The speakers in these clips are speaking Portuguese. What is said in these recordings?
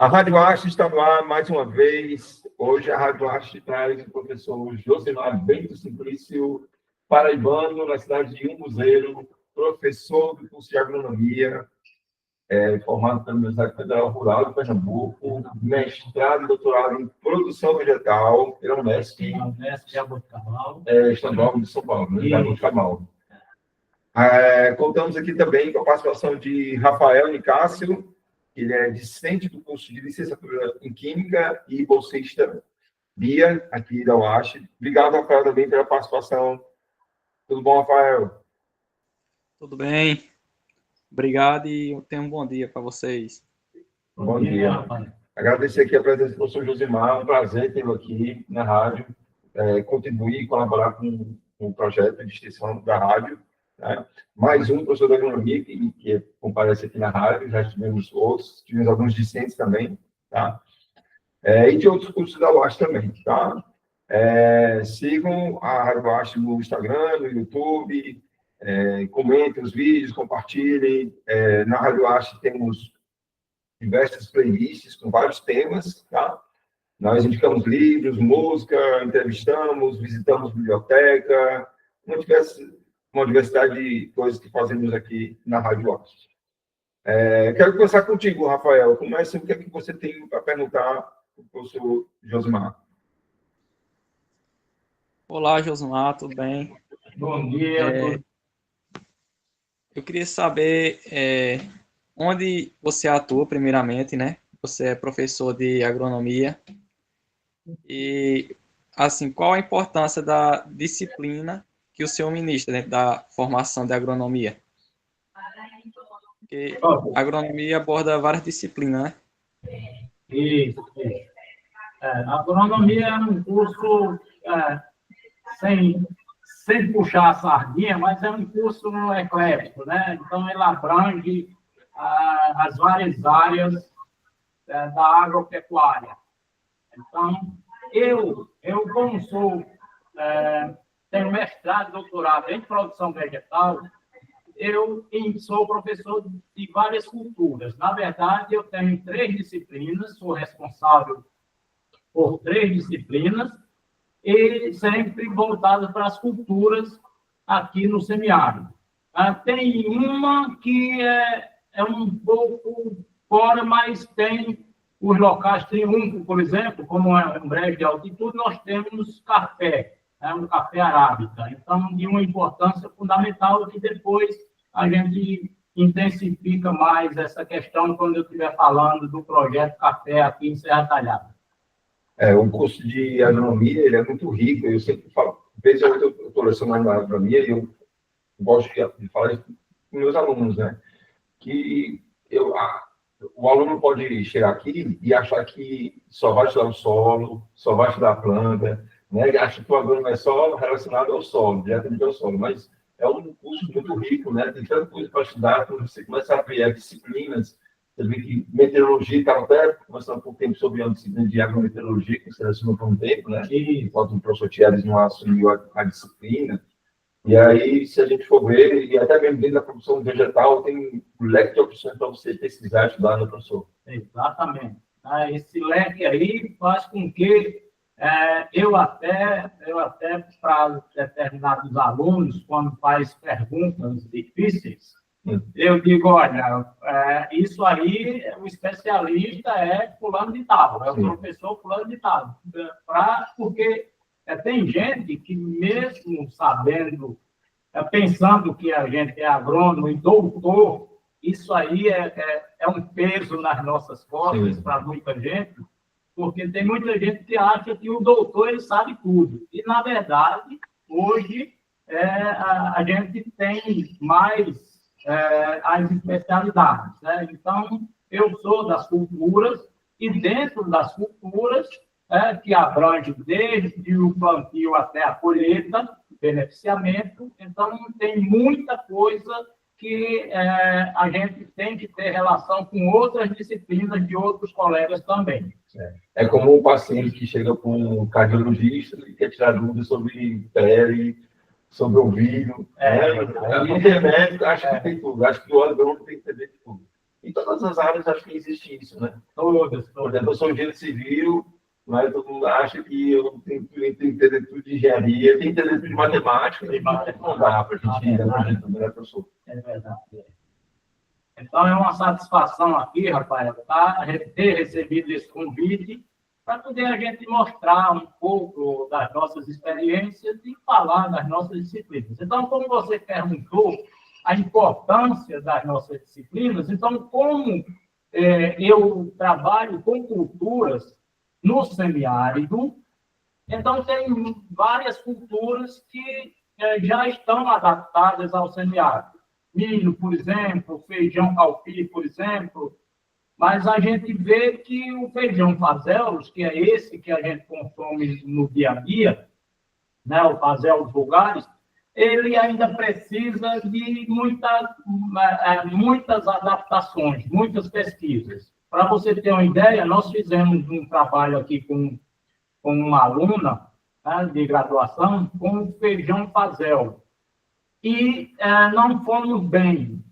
A Rádio Arte está no ar mais uma vez. Hoje a Rádio Arte traz o professor Josimar Bento Simplício, paraibano, na cidade de Umbuzeiro, professor do curso de agronomia, formado pela Universidade Federal Rural de Pernambuco, mestrado e doutorado em produção vegetal pela Unesp, estadual de São Paulo, né? Jaboticabal. Contamos aqui também com a participação de Rafael Nicásio, que ele é discente do curso de licenciatura em Química e bolsista BIA, aqui da UASH. Obrigado, Rafael, também pela participação. Tudo bom, Rafael? Tudo bem. Obrigado e tenha um bom dia para vocês. Bom dia. Agradecer aqui a presença do professor Josimar. Um prazer tê-lo aqui na rádio, contribuir e colaborar com o projeto de extensão da rádio. Né? Mais um professor de agronomia que comparece aqui na rádio, já tivemos outros, tivemos alguns discentes também, tá? E de outros cursos da UASH também, tá? Sigam a Rádio UASH no Instagram, no YouTube, comentem os vídeos, compartilhem. Na Rádio UASH temos diversas playlists com vários temas, tá? Nós indicamos livros, música, entrevistamos, visitamos biblioteca, uma diversidade de coisas que fazemos aqui na Rádio UASH. Quero começar contigo, Rafael. Comece, o que é que você tem para perguntar para o professor Josimar? Olá, Josimar, tudo bem? Bom dia. Eu queria saber onde você atua, primeiramente, né? Você é professor de agronomia. E, assim, qual a importância da disciplina que o senhor ministra dentro da formação de agronomia? Porque a agronomia aborda várias disciplinas, né? Isso. A agronomia é um curso sem puxar a sardinha, mas é um curso eclético, né? Então, ele abrange as várias áreas da agropecuária. Então, eu como tenho mestrado e doutorado em produção vegetal, eu sou professor de várias culturas. Na verdade, eu tenho 3 disciplinas, sou responsável por 3 disciplinas, e sempre voltado para as culturas aqui no semiárido. Tem uma que é um pouco fora, mas tem os locais triunfo, por exemplo, como é um breve de altitude, nós temos café, um café arábica. Então, de uma importância fundamental que depois a gente intensifica mais essa questão quando eu estiver falando do projeto Café aqui em Serra Talhada. O curso de agronomia, ele é muito rico, eu sempre falo, vezes eu estou lecionando na agronomia e eu gosto de falar isso com meus alunos, né? Que o aluno pode chegar aqui e achar que só vai estudar o solo, só vai estudar a planta, né? Acha que o agrônomo é só relacionado ao solo, diretamente ao solo, mas é um curso muito rico, né? Tem tanta coisa para estudar, quando você começa a ver as disciplinas. Você vê que meteorologia, estava até conversando um pouco tempo sobre a disciplina de agrometeorologia, que você assinou por um tempo, né? Enquanto o professor Thierry não assumiu a disciplina. E aí, se a gente for ver, e até mesmo dentro da produção vegetal, tem um leque de opções para você pesquisar e estudar, né, professor? Exatamente. Esse leque aí faz com que eu até para determinados alunos, quando faz perguntas difíceis, eu digo, olha, isso aí, o especialista é fulano de tal, é o professor fulano de tal. Porque tem gente que mesmo sabendo, pensando que a gente é agrônomo e doutor, isso aí é um peso nas nossas costas para muita gente, porque tem muita gente que acha que o doutor ele sabe tudo. E, na verdade, hoje a gente tem mais as especialidades, né? Então, eu sou das culturas, e dentro das culturas, que abrange desde o plantio até a colheita, beneficiamento, então tem muita coisa que a gente tem que ter relação com outras disciplinas de outros colegas também. É como um paciente que chega com um cardiologista e quer tirar dúvidas sobre pele, sobre ouvido. O intermédio acha que tem tudo, acha que o agrônomo tem que entender tudo. Em todas as áreas, acho que existe isso, né? Todas. Por exemplo, eu sou engenheiro civil, mas todo mundo acha que eu tenho que entender tudo de engenharia, tenho que entender tudo de matemática, e não dá para a gente ir também, professor. É verdade. Então, é uma satisfação aqui, Rafael, ter recebido esse convite para poder a gente mostrar um pouco das nossas experiências e falar das nossas disciplinas. Então, como você perguntou, a importância das nossas disciplinas, então, como eu trabalho com culturas no semiárido, então tem várias culturas que já estão adaptadas ao semiárido. Milho, por exemplo, feijão calpi, por exemplo, mas a gente vê que o feijão fazelos, que é esse que a gente consome no dia a dia, né, o fazelos vulgares, ele ainda precisa de muitas adaptações, muitas pesquisas. Para você ter uma ideia, nós fizemos um trabalho aqui com uma aluna, né, de graduação com o feijão fazel. E não fomos bem.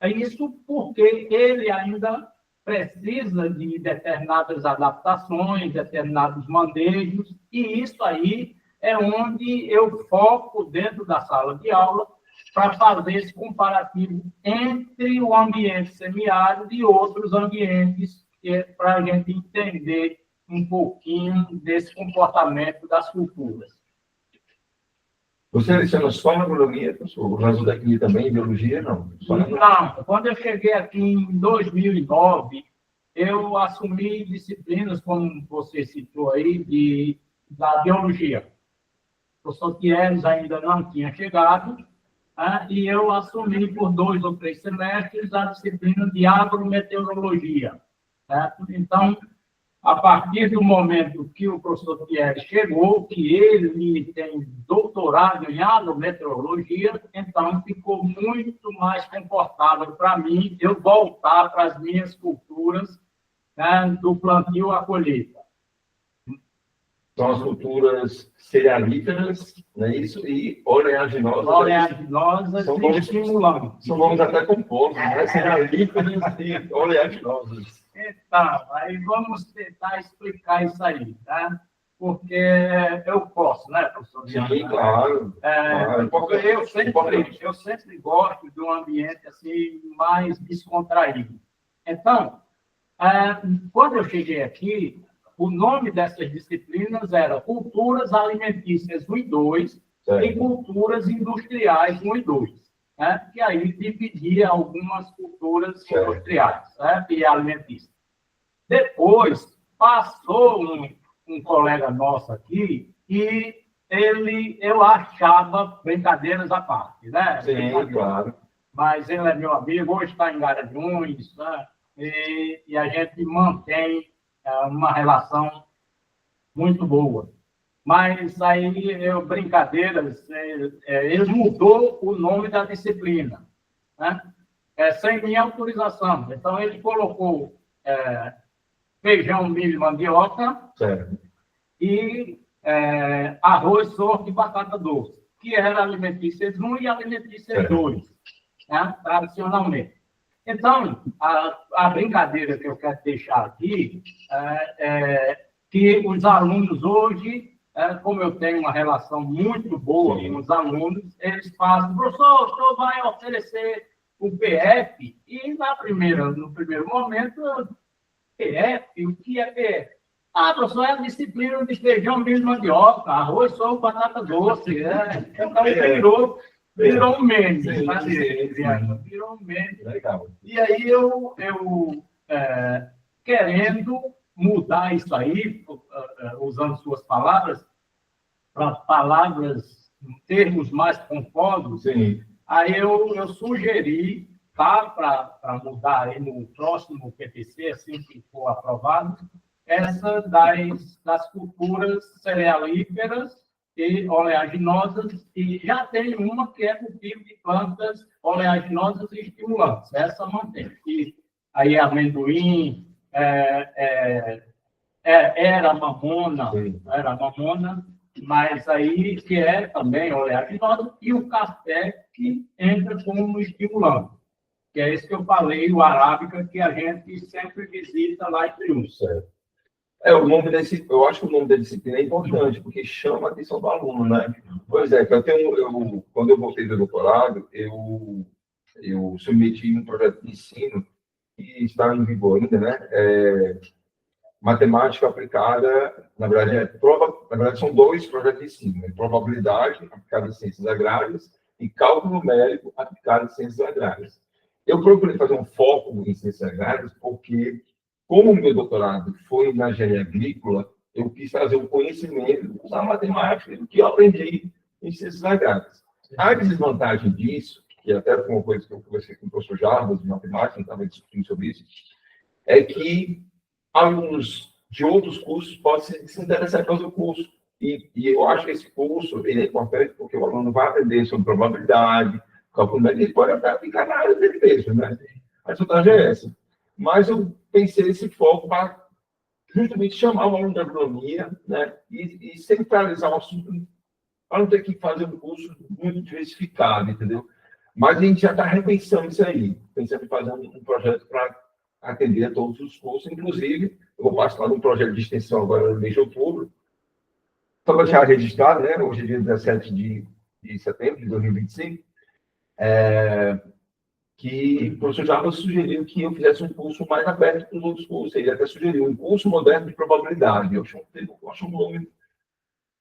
Isso porque ele ainda precisa de determinadas adaptações, determinados manejos, e isso aí é onde eu foco dentro da sala de aula para fazer esse comparativo entre o ambiente semiárido e outros ambientes, para a gente entender um pouquinho desse comportamento das culturas. Você leciona só na agronomia, professor? Na zootecnia também, em biologia, não? Não, quando eu cheguei aqui em 2009, eu assumi disciplinas, como você citou aí, da biologia. O professor Thieres ainda não tinha chegado, e eu assumi por 2 ou 3 semestres a disciplina de agrometeorologia. Então, a partir do momento que o professor Thierry chegou, que ele tem doutorado em agrometeorologia, então ficou muito mais confortável para mim eu voltar para as minhas culturas, né, do plantio à colheita. São as culturas cerealíferas, não é isso? E oleaginosas. Oleaginosas e estimulantes. São nomes até compostos, né? Cerealíferas e oleaginosas. Então, aí vamos tentar explicar isso aí, tá? Porque eu posso, né, professor? Sim, claro. Porque eu sempre gosto de um ambiente assim, mais descontraído. Então, quando eu cheguei aqui, o nome dessas disciplinas era Culturas Alimentícias 1 e 2 e Culturas Industriais 1 e 2. Né? Que aí dividia algumas culturas industriais, né? E alimentícias. Depois, passou um colega nosso aqui e eu achava brincadeiras à parte, né? Sim, claro. Mas ele é meu amigo, hoje está em Garanhuns, né? E a gente mantém uma relação muito boa. Mas aí, brincadeiras, ele mudou o nome da disciplina, né? Sem minha autorização. Então, ele colocou feijão, milho e mandioca, certo, e arroz, sorgo e batata doce, que era alimentícias 1 e alimentícias 2, né? Tradicionalmente. Então, a brincadeira que eu quero deixar aqui é que os alunos hoje, como eu tenho uma relação muito boa com os alunos, eles fazem, professor, o senhor vai oferecer o PF? E no primeiro momento, PF? O que é PF? Professor, é a disciplina de feijão, milho e mandioca, arroz, sorgo, batata doce. Então, virou um meme. Virou um meme. Legal. E aí eu querendo mudar isso aí, usando suas palavras, para palavras, termos mais pomposos, sim, aí eu sugeri, tá, para mudar aí no próximo PPC, assim que for aprovado, essa das culturas cerealíferas e oleaginosas, e já tem uma que é cultivo de plantas oleaginosas e estimulantes. Essa mantém. E aí amendoim, era mamona, mas aí que é também oleaginosa, e o café que entra como estimulante, que é esse que eu falei, o Arábica, que a gente sempre visita lá em Triunfo. Certo. Eu acho que o nome da disciplina é importante, porque chama a atenção do aluno, né? Por exemplo, quando eu voltei do doutorado, eu submeti um projeto de ensino que está em vigor ainda, né? Matemática aplicada, na verdade são dois projetos de ensino, né? Probabilidade aplicada em ciências agrárias e cálculo numérico aplicado em ciências agrárias. Eu procurei fazer um foco em ciências agrárias porque, como o meu doutorado foi na engenharia agrícola, eu quis trazer o conhecimento da matemática que eu aprendi em ciências agrárias. A desvantagem disso, que até foi uma coisa que eu conversei com o professor Jarbas, de matemática, estava discutindo sobre isso, é que alunos de outros cursos podem se interessar pelo curso. E eu acho que esse curso ele é importante porque o aluno vai aprender sobre probabilidade, cálculo numérico, ele pode até aplicar na área dele mesmo, né? A vantagem é essa. Mas eu pensei nesse foco para justamente chamar o aluno da agronomia, né? E centralizar o assunto para não ter que fazer um curso muito diversificado, entendeu? Mas a gente já está repensando isso aí, pensando em fazer um projeto para atender a todos os cursos, inclusive, eu vou participar de um projeto de extensão agora no mês de outubro, estava já registrado, né? Hoje é dia 17 de setembro de 2025, que o professor Jarbas sugeriu que eu fizesse um curso mais aberto com os outros cursos. Ele até sugeriu um curso moderno de probabilidade. Eu acho um nome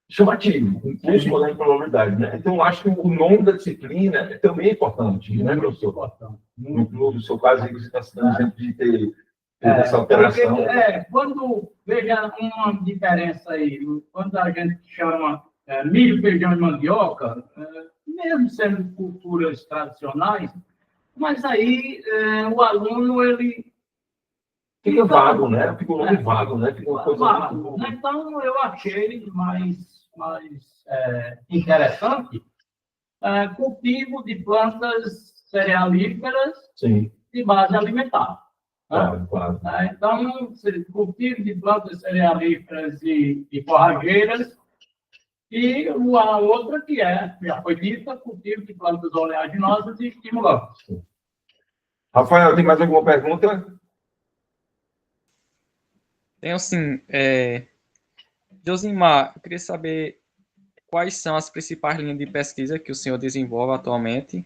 chamativo, um curso moderno de probabilidade, né? Então, eu acho que o nome da disciplina também é importante, né, professor? No seu caso, aí, você está citando exemplo de ter essa alteração. Quando, veja uma diferença aí, quando a gente chama milho, feijão e mandioca, mesmo sendo culturas tradicionais, mas aí o aluno, ele... Fica vago, né? Fica um nome vago, né? Fica uma coisa vago. Então, eu achei mais interessante cultivo de plantas cerealíferas de base alimentar. Claro, claro. Então, cultivo de plantas cerealíferas e forrageiras, e a outra que já foi dita, cultivo de plantas oleaginosas e estimulantes. Rafael, tem mais alguma pergunta? Tenho sim. Josimar, eu queria saber quais são as principais linhas de pesquisa que o senhor desenvolve atualmente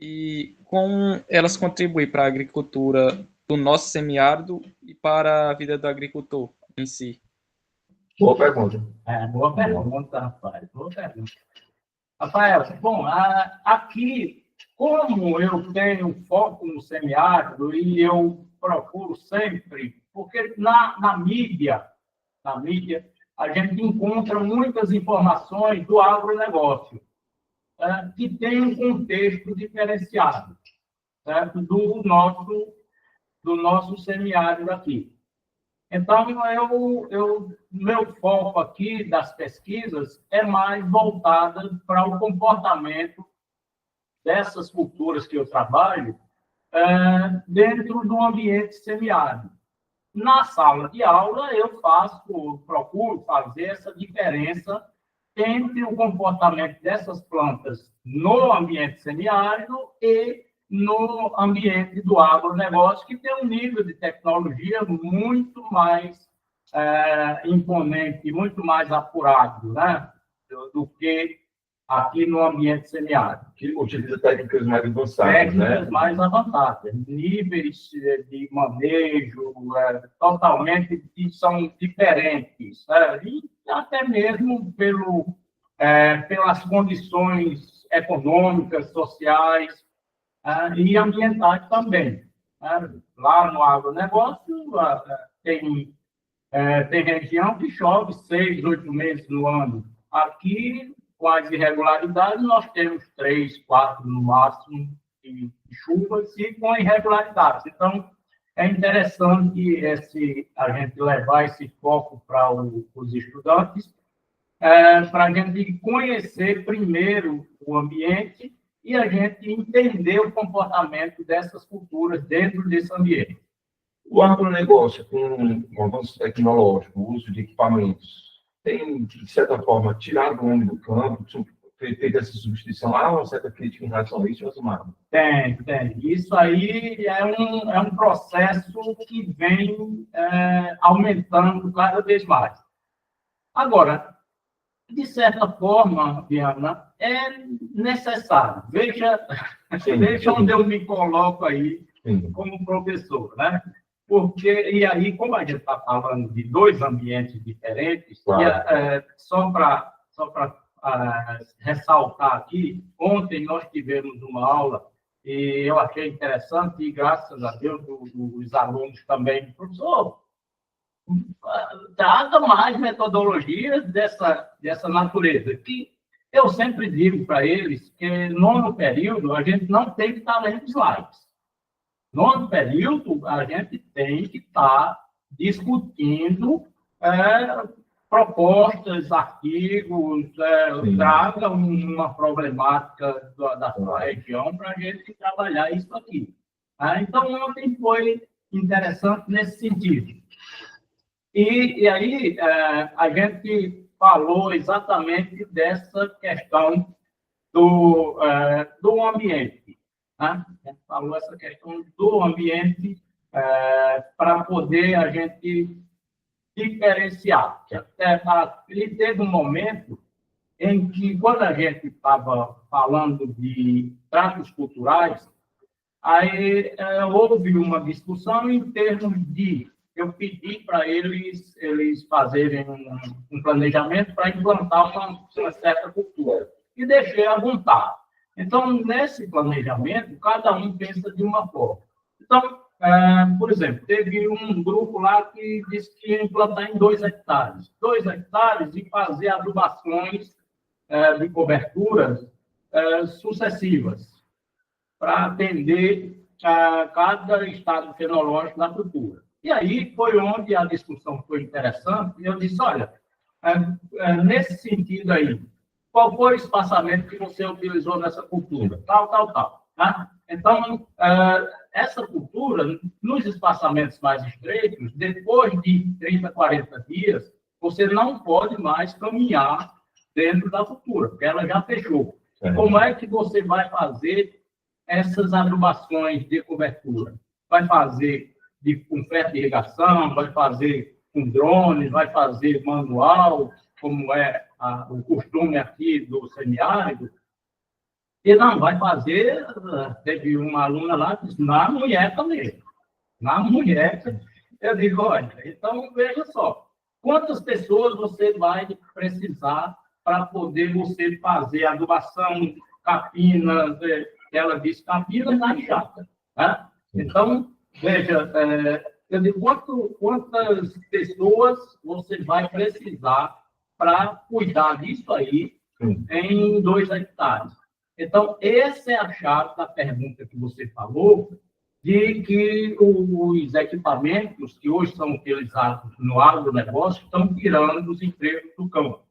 e como elas contribuem para a agricultura do nosso semiárido e para a vida do agricultor em si. Boa pergunta. Boa pergunta, Rafael. Boa pergunta. Rafael, bom, aqui, como eu tenho foco no semiárido e eu procuro sempre, porque na mídia, a gente encontra muitas informações do agronegócio, que tem um contexto diferenciado, certo? Do nosso semiárido aqui. Então, meu foco aqui das pesquisas é mais voltado para o comportamento dessas culturas que eu trabalho dentro do ambiente semiárido. Na sala de aula, eu procuro fazer essa diferença entre o comportamento dessas plantas no ambiente semiárido e no ambiente do agronegócio, que tem um nível de tecnologia muito mais imponente, muito mais apurado, né, do que aqui no ambiente semiárido. Que utiliza técnicas mais avançadas, técnicas mais avançadas, níveis de manejo totalmente são diferentes, e até mesmo pelas condições econômicas, sociais e ambientais também. Lá no agronegócio tem região que chove 6, 8 meses no ano. Aqui, com as irregularidades, nós temos 3, 4 no máximo de chuvas e com irregularidades. Então, é interessante a gente levar esse foco para os estudantes, para a gente conhecer primeiro o ambiente e a gente entender o comportamento dessas culturas dentro desse ambiente. O agronegócio, com um avanço tecnológico, o uso de equipamentos, tem, de certa forma, tirado o homem do campo, feita essa substituição? Há uma certa crítica em relação a isso, Josimar? Tem. Isso aí é um processo que vem aumentando cada vez mais. Agora, de certa forma, Viana, é necessário. Veja onde eu me coloco aí como professor, né? Porque, e aí, como a gente está falando de dois ambientes diferentes, claro. Só para ressaltar aqui, ontem nós tivemos uma aula e eu achei interessante, e graças a Deus, os alunos também, professor, traga mais metodologias dessa natureza, que eu sempre digo para eles que, nono período, a gente não tem que estar lendo slides. Nono período, a gente tem que estar discutindo propostas, artigos, traga uma problemática da sua região para a gente trabalhar isso aqui. Então, ontem foi interessante nesse sentido. E aí, a gente falou exatamente dessa questão do ambiente. Né? A gente falou essa questão do ambiente para poder a gente diferenciar. E teve um momento em que, quando a gente estava falando de tratos culturais, aí houve uma discussão em termos de eu pedi para eles fazerem um planejamento para implantar uma certa cultura. E deixei à vontade. Então, nesse planejamento, cada um pensa de uma forma. Então, por exemplo, teve um grupo lá que disse que ia implantar em 2 hectares. 2 hectares e fazer adubações de coberturas sucessivas para atender cada estado fenológico da cultura. E aí foi onde a discussão foi interessante, e eu disse, olha, nesse sentido aí, qual foi o espaçamento que você utilizou nessa cultura? Tal. Tá? Então, essa cultura, nos espaçamentos mais estreitos, depois de 30, 40 dias, você não pode mais caminhar dentro da cultura, porque ela já fechou. Como é que você vai fazer essas adubações de cobertura? Vai fazer com frete de irrigação, vai fazer com drones, vai fazer manual, como é o costume aqui do semiárido, e não, vai fazer, teve uma aluna lá que disse, na munheca mesmo, na munheca. Eu digo, olha, então veja só, quantas pessoas você vai precisar para poder você fazer adubação, capina, ela disse capina na chata, né? Então, veja, eu digo, quantas pessoas você vai precisar para cuidar disso aí em 2 hectares? Então, essa é a chave da pergunta que você falou, de que os equipamentos que hoje são utilizados no agronegócio estão tirando os empregos do campo.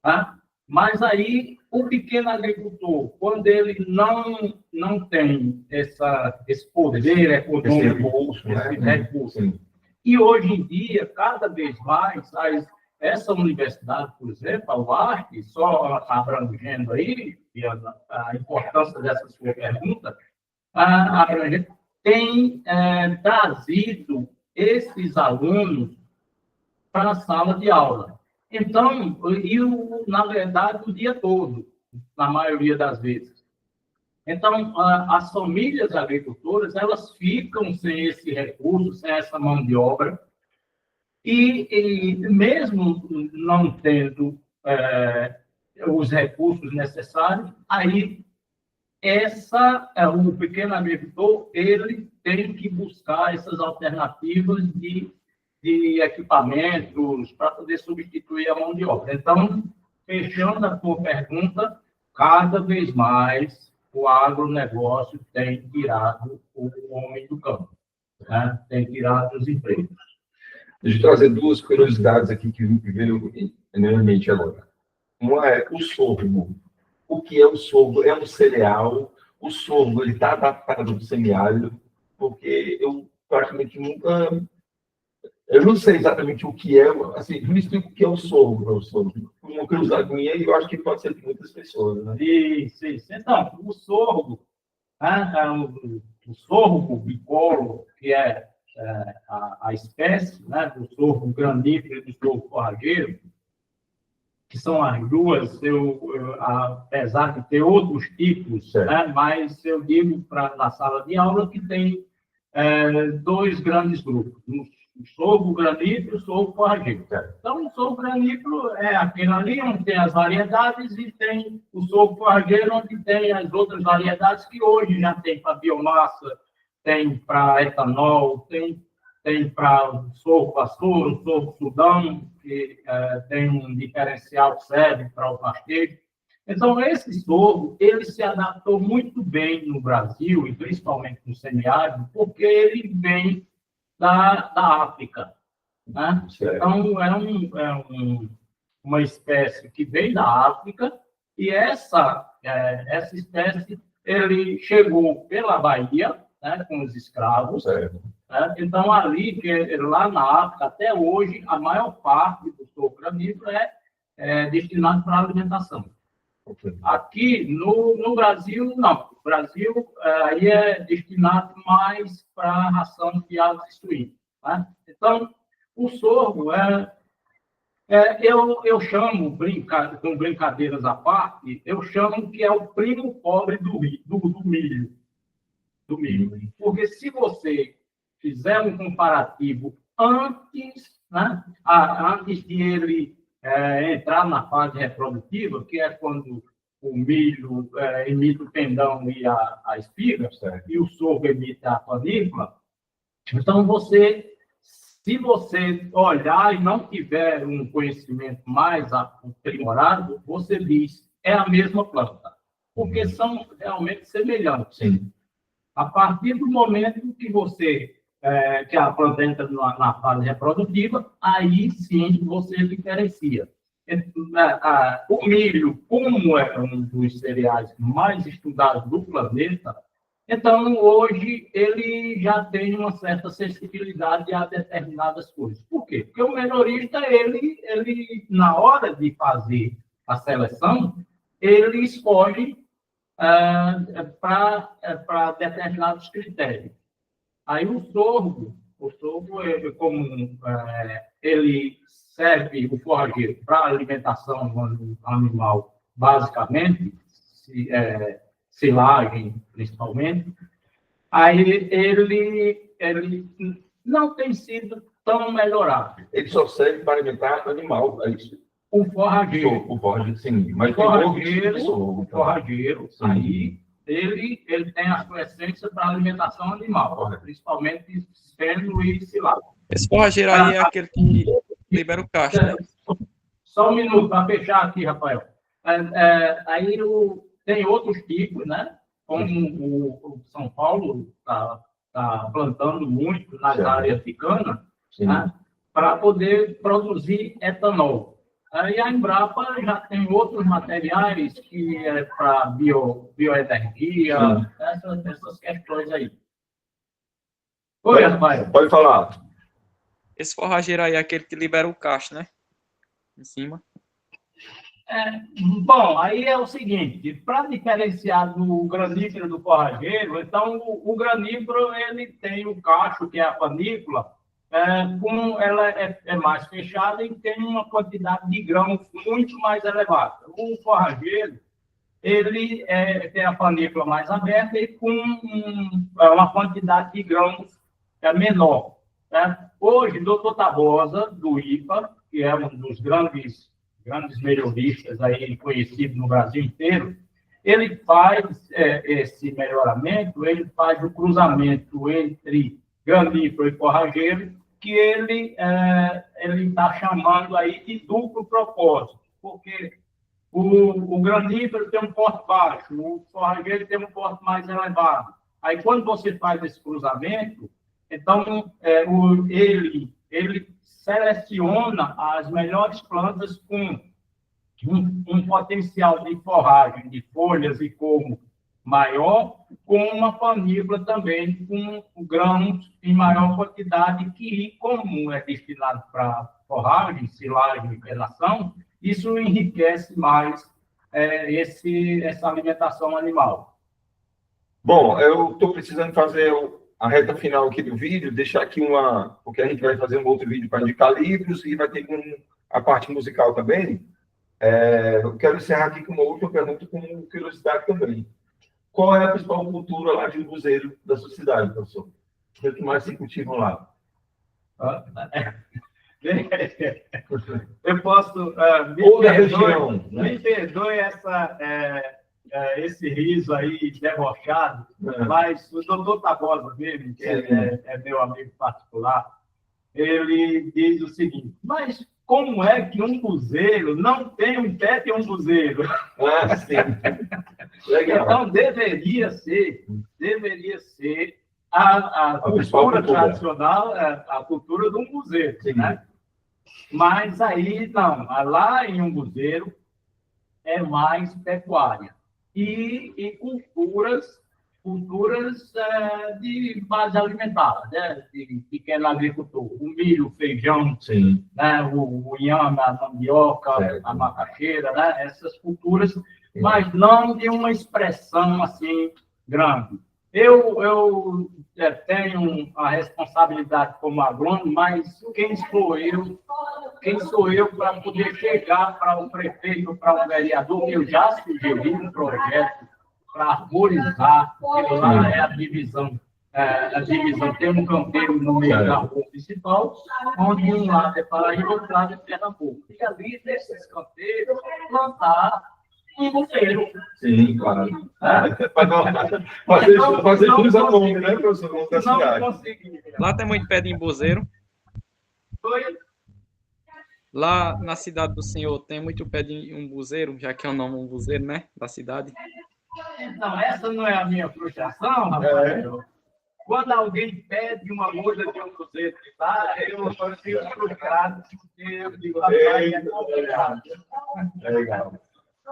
Tá? Mas aí, o pequeno agricultor, quando ele não tem esse poder econômico, esse recurso, e hoje em dia, cada vez mais, essa universidade, por exemplo, a UASP, só abrangendo aí, a importância dessa sua pergunta, tem trazido esses alunos para a sala de aula. Então, na verdade, o dia todo, na maioria das vezes. Então, as famílias agricultoras, elas ficam sem esse recurso, sem essa mão de obra, e mesmo não tendo os recursos necessários, aí o pequeno agricultor ele tem que buscar essas alternativas de equipamentos para poder substituir a mão de obra. Então, fechando a tua pergunta, cada vez mais o agronegócio tem tirado o homem do campo, né? Tem tirado os empregos. Deixa eu trazer 2 curiosidades aqui que veio na minha mente agora. Uma é o sorgo. O que é o sorgo? É um cereal. O sorgo está adaptado ao semiárido, porque eu praticamente nunca Eu não sei exatamente o que é, assim, me explica o que é o sorgo, professor. Uma curiosidade minha, e eu acho que pode ser de muitas pessoas, né? Isso. Então, o sorgo, né, o sorgo bicolor, que a espécie, né, do sorgo granífero e do sorgo forrageiro, que são as duas, apesar de ter outros tipos, né, mas eu digo na sala de aula que tem dois grandes grupos, o sorgo granífero e o sorgo forrageiro. Então, o sorgo granífero é aquele ali onde tem as variedades e tem o sorgo forrageiro onde tem as outras variedades que hoje já tem para biomassa, tem para etanol, tem para sorgo pastor, sorgo sudão, que tem um diferencial que serve para o pastejo. Então, esse sorgo, ele se adaptou muito bem no Brasil, e principalmente no semiárido, porque ele vem da África. Né? Então, uma espécie que vem da África, e essa espécie, ele chegou pela Bahia, né, com os escravos. Né? Então, lá na África, até hoje, a maior parte do sorgo granífero é destinado para alimentação. Aqui no Brasil, não. O Brasil aí é destinado mais para ração de aves e suínos. Né? Então, o sorgo eu chamo, com brincadeiras à parte, eu chamo que é o primo pobre do milho. Porque se você fizer um comparativo antes, né, antes de ele entrar na fase reprodutiva, que é quando o milho emite o pendão e a espiga, e o sorgo emite a panícula, então se você olhar e não tiver um conhecimento mais aprimorado, você diz, é a mesma planta, porque são realmente semelhantes. Sim. A partir do momento que a planta entra na fase reprodutiva, aí sim você diferencia. O milho, como é um dos cereais mais estudados do planeta, então hoje ele já tem uma certa sensibilidade a determinadas coisas. Por quê? Porque o melhorista, ele na hora de fazer a seleção, ele escolhe para determinados critérios. Aí o sorgo ele serve o forrageiro para alimentação animal, basicamente, silagem, principalmente. Aí ele não tem sido tão melhorado. Ele só serve para alimentar animal, é isso? O forrageiro. O forrageiro, sim. Mas o forrageiro, aí ele tem a sua essência para alimentação animal, principalmente feno e silagem. Esse forrageiro aí é aquele que libera o cacho, né? Só um minuto para fechar aqui, Rafael. Aí tem outros tipos, né? Como o São Paulo está plantando muito nas áreas de cana, né? Para poder produzir etanol. Aí a Embrapa já tem outros materiais que é para bioenergia, essas questões aí. Oi, Rafael. Pode falar. Esse forrageiro aí é aquele que libera o cacho, né? Em cima. Bom, aí é o seguinte, para diferenciar do granífero do forrageiro, então o granífero ele tem o cacho, que é a panícula, como ela é mais fechada e tem uma quantidade de grãos muito mais elevada. O forrageiro, ele tem a panícula mais aberta e com uma quantidade de grãos menor. Né? Hoje, Dr. Tabosa, do IPA, que é um dos grandes melhoristas aí conhecido no Brasil inteiro, ele faz esse melhoramento, ele faz o cruzamento entre granífero e forrageiro, que ele está chamando aí de duplo propósito, porque o granífero tem um porte baixo, o forrageiro tem um porte mais elevado. Aí, quando você faz esse cruzamento, então ele seleciona as melhores plantas com um potencial de forragem, de folhas e como maior, com uma panícula também com grãos em maior quantidade, que, como é destinado para forragem, silagem e vedação, isso enriquece mais essa alimentação animal. Bom, eu estou precisando fazer a reta final aqui do vídeo, deixar aqui porque a gente vai fazer um outro vídeo para indicar livros e vai ter a parte musical também. Eu quero encerrar aqui com uma última pergunta, com curiosidade também. Qual é a principal cultura lá de Umbuzeiro da sua cidade, professor? O que mais se cultivam lá? Eu posso... me perdoe esse riso aí debochado, mas o doutor Tabosa mesmo, que é meu amigo particular, ele diz o seguinte: mas como é que um buzeiro não tem um pé de um buzeiro? Ah, sim. Legal. Então, deveria ser a cultura tradicional, a cultura do umbuzeiro, né? Mas aí, não. Lá em Umbuzeiro é mais pecuária. E culturas de base alimentar, né? De pequeno agricultor. O milho, o feijão, né? O inhame, a mandioca, a macaxeira, né? Essas culturas, mas não de uma expressão assim grande. Eu tenho a responsabilidade como agrônomo, mas quem sou eu para poder chegar para o prefeito, para o vereador, que eu já sugeri um projeto para arborizar, porque lá é a divisão. Tem um canteiro no meio da rua principal, onde um lado é Paraíba, outro lado é Pernambuco. E ali, nesses canteiros, plantar um buzeiro. Sim, claro. Fazer jus ao nome, né, professor? Não consegui. Lá tem muito pé de embuzeiro. Lá na cidade do senhor tem muito pé de umbuzeiro, já que é o nome umbuzeiro, né? Da cidade. Então, essa não é a minha frustração, Rafael. Quando alguém pede uma muda de umbuzeiro de lá, eu fico frustrado, porque eu digo, rapaz, é complicado. É legal.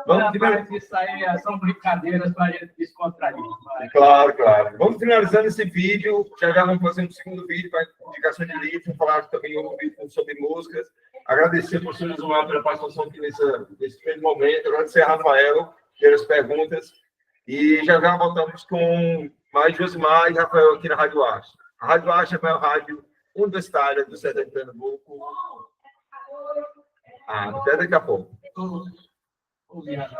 Mas isso aí são brincadeiras para a gente descontrair. Claro. Vamos finalizando esse vídeo. Já vamos fazer um segundo vídeo para indicação de livros, falar também um vídeo sobre músicas. Agradecer ao professor Josimar pela participação aqui nesse primeiro momento. Agradecer a Rafael pelas perguntas. E já voltamos com mais Josimar e Rafael aqui na Rádio Arte. A Rádio Arte é a maior rádio universitária do Sertão de Pernambuco. Até daqui a pouco. Obrigado.